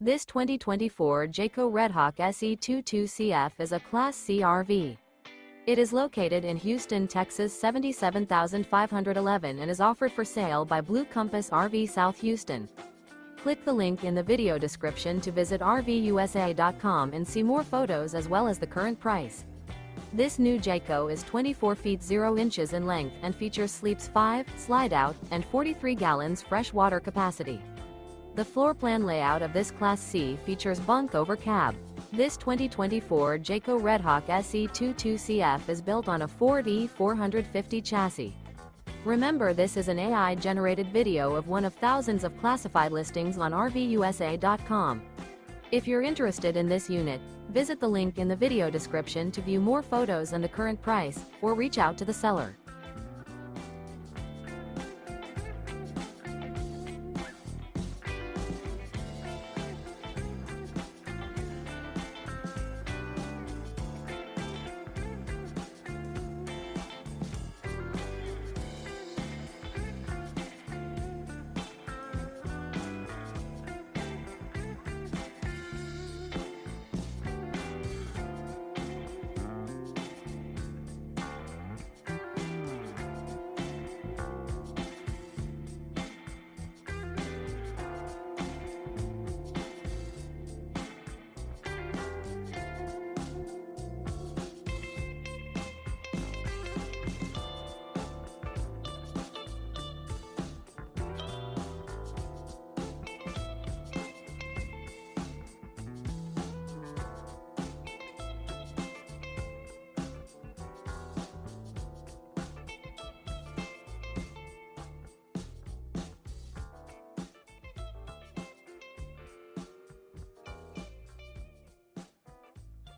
This 2024 Jayco Redhawk SE 22CF is a Class C RV. It is located in Houston, Texas 77511 and is offered for sale by Blue Compass RV South Houston. Click the link in the video description to visit RVUSA.com and see more photos as well as the current price. This new Jayco is 24 feet 0 inches in length and features sleeps 5, slide-out, and 43 gallons fresh water capacity. The floor plan layout of this Class C features bunk over cab. This 2024 Jayco Redhawk SE 22CF is built on a Ford E450 chassis. Remember, this is an AI-generated video of one of thousands of classified listings on RVUSA.com. If you're interested in this unit, visit the link in the video description to view more photos and the current price, or reach out to the seller.